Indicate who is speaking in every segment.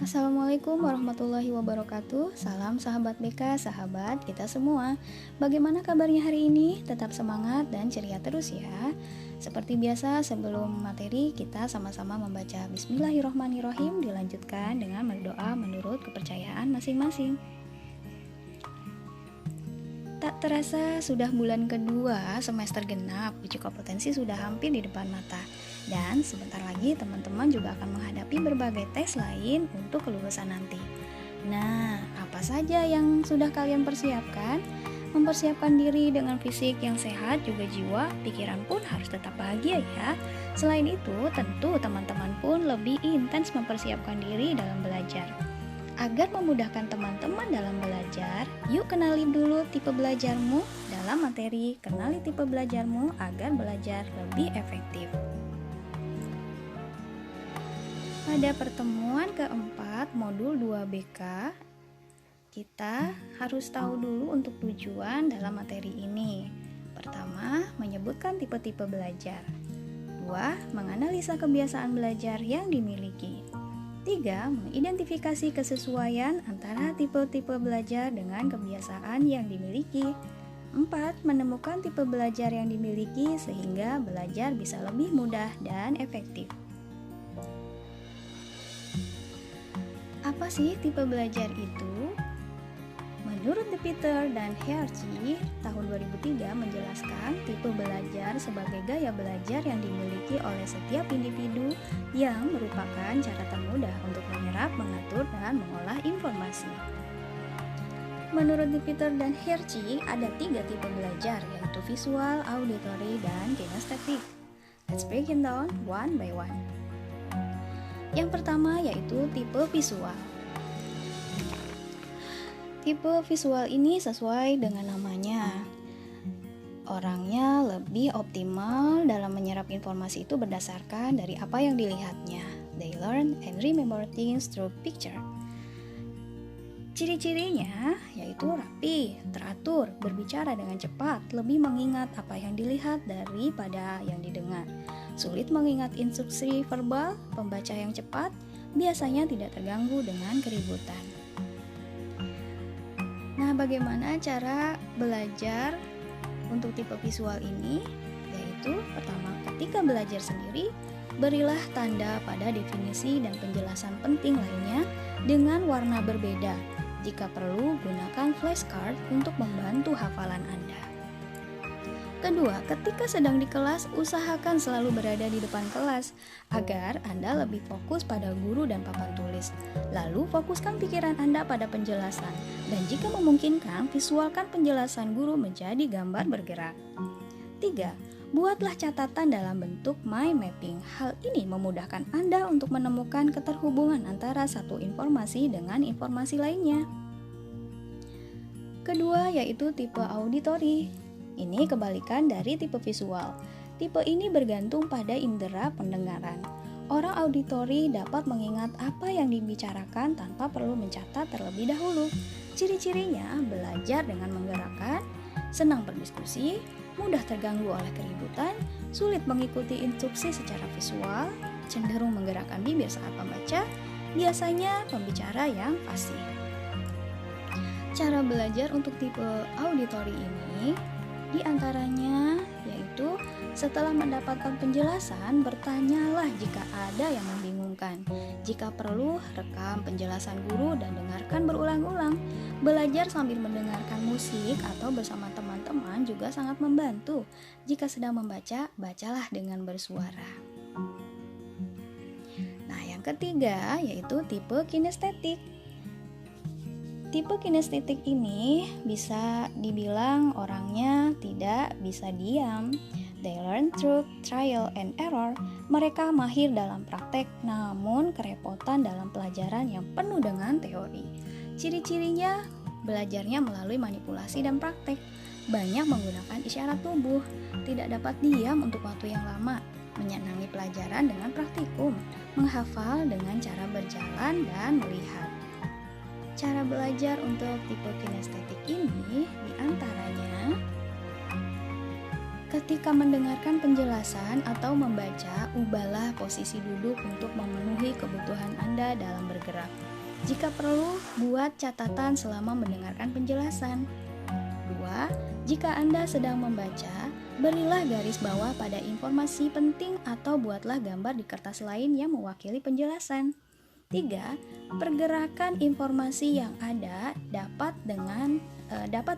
Speaker 1: Assalamualaikum warahmatullahi wabarakatuh. Salam sahabat BK, sahabat kita semua. Bagaimana kabarnya hari ini? Tetap semangat dan ceria terus ya. Seperti biasa, sebelum materi kita sama-sama membaca Bismillahirrohmanirrohim, dilanjutkan dengan berdoa menurut kepercayaan masing-masing. Tak terasa sudah bulan kedua semester genap, uji kompetensi sudah hampir di depan mata. Dan sebentar lagi teman-teman juga akan menghadapi berbagai tes lain untuk kelulusan nanti. Nah, apa saja yang sudah kalian persiapkan? Mempersiapkan diri dengan fisik yang sehat, juga jiwa, pikiran pun harus tetap bahagia ya. Selain itu, tentu teman-teman pun lebih intens mempersiapkan diri dalam belajar. Agar memudahkan teman-teman dalam belajar, yuk kenali dulu tipe belajarmu dalam materi Kenali Tipe Belajarmu agar belajar lebih efektif. Pada pertemuan keempat modul 2 BK, kita harus tahu dulu untuk tujuan dalam materi ini. Pertama, menyebutkan tipe-tipe belajar. 2. Menganalisa kebiasaan belajar yang dimiliki. 3. Mengidentifikasi kesesuaian antara tipe-tipe belajar dengan kebiasaan yang dimiliki. 4. Menemukan tipe belajar yang dimiliki sehingga belajar bisa lebih mudah dan efektif. Apa sih tipe belajar itu? Menurut De Peter dan Hershey, tahun 2003 menjelaskan tipe belajar sebagai gaya belajar yang dimiliki oleh setiap individu yang merupakan cara termudah untuk menyerap, mengatur, dan mengolah informasi. Menurut De Peter dan Hershey, ada 3 tipe belajar, yaitu visual, auditory, dan kinestetik. Let's break it down one by one. Yang pertama yaitu tipe visual. Tipe visual ini sesuai dengan namanya. Orangnya lebih optimal dalam menyerap informasi itu berdasarkan dari apa yang dilihatnya. They learn and remember things through picture. Ciri-cirinya yaitu rapi, teratur, berbicara dengan cepat, lebih mengingat apa yang dilihat daripada yang didengar. Sulit mengingat instruksi verbal, pembaca yang cepat, biasanya tidak terganggu dengan keributan. Nah, bagaimana cara belajar untuk tipe visual ini? Yaitu, pertama, ketika belajar sendiri, berilah tanda pada definisi dan penjelasan penting lainnya dengan warna berbeda. Jika perlu, gunakan flashcard untuk membantu hafalan Anda. Kedua, ketika sedang di kelas, usahakan selalu berada di depan kelas agar Anda lebih fokus pada guru dan papan tulis. Lalu, fokuskan pikiran Anda pada penjelasan, dan jika memungkinkan, visualkan penjelasan guru menjadi gambar bergerak. 3. Buatlah catatan dalam bentuk mind mapping. Hal ini memudahkan Anda untuk menemukan keterhubungan antara satu informasi dengan informasi lainnya. Kedua, yaitu tipe auditory. Ini kebalikan dari tipe visual. Tipe ini bergantung pada indera pendengaran. Orang auditori dapat mengingat apa yang dibicarakan tanpa perlu mencatat terlebih dahulu. Ciri-cirinya belajar dengan menggerakkan, senang berdiskusi, mudah terganggu oleh keributan, sulit mengikuti instruksi secara visual, cenderung menggerakkan bibir saat membaca, biasanya pembicara yang fasih. Cara belajar untuk tipe auditori ini di antaranya yaitu setelah mendapatkan penjelasan, bertanyalah jika ada yang membingungkan. Jika perlu, rekam penjelasan guru dan dengarkan berulang-ulang. Belajar sambil mendengarkan musik atau bersama teman-teman juga sangat membantu. Jika sedang membaca, bacalah dengan bersuara. Nah, yang ketiga yaitu tipe kinestetik. Tipe kinestetik ini bisa dibilang orangnya tidak bisa diam. They learn through trial and error. Mereka mahir dalam praktek, namun kerepotan dalam pelajaran yang penuh dengan teori. Ciri-cirinya belajarnya melalui manipulasi dan praktek. Banyak menggunakan isyarat tubuh, tidak dapat diam untuk waktu yang lama, menyenangi pelajaran dengan praktikum, menghafal dengan cara berjalan dan melihat. Cara belajar untuk tipe kinestetik ini diantaranya ketika mendengarkan penjelasan atau membaca, ubahlah posisi duduk untuk memenuhi kebutuhan Anda dalam bergerak. Jika perlu, buat catatan selama mendengarkan penjelasan. 2. Jika Anda sedang membaca, berilah garis bawah pada informasi penting atau buatlah gambar di kertas lain yang mewakili penjelasan. 3. Pergerakan informasi yang ada dapat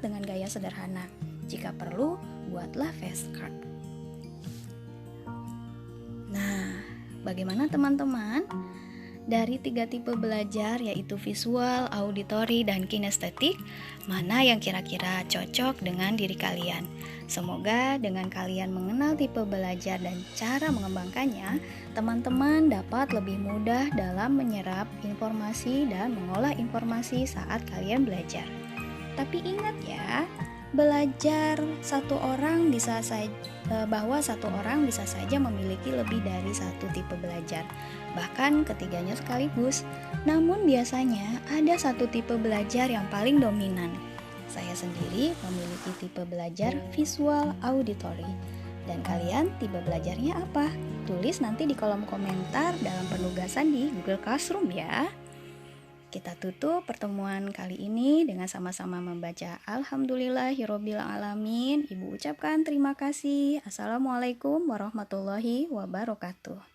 Speaker 1: dengan gaya sederhana. Jika perlu, buatlah flashcard. Nah, bagaimana teman-teman? Dari 3 tipe belajar yaitu visual, auditory, dan kinestetik, mana yang kira-kira cocok dengan diri kalian? Semoga dengan kalian mengenal tipe belajar dan cara mengembangkannya, teman-teman dapat lebih mudah dalam menyerap informasi dan mengolah informasi saat kalian belajar. Tapi ingat ya, bahwa satu orang bisa saja memiliki lebih dari satu tipe belajar, bahkan ketiganya sekaligus. Namun biasanya ada satu tipe belajar yang paling dominan. Saya sendiri memiliki tipe belajar visual auditory. Dan kalian tipe belajarnya apa? Tulis nanti di kolom komentar dalam penugasan di Google Classroom ya. Kita tutup pertemuan kali ini dengan sama-sama membaca Alhamdulillahirobbil alamin. Ibu ucapkan terima kasih. Assalamualaikum warahmatullahi wabarakatuh.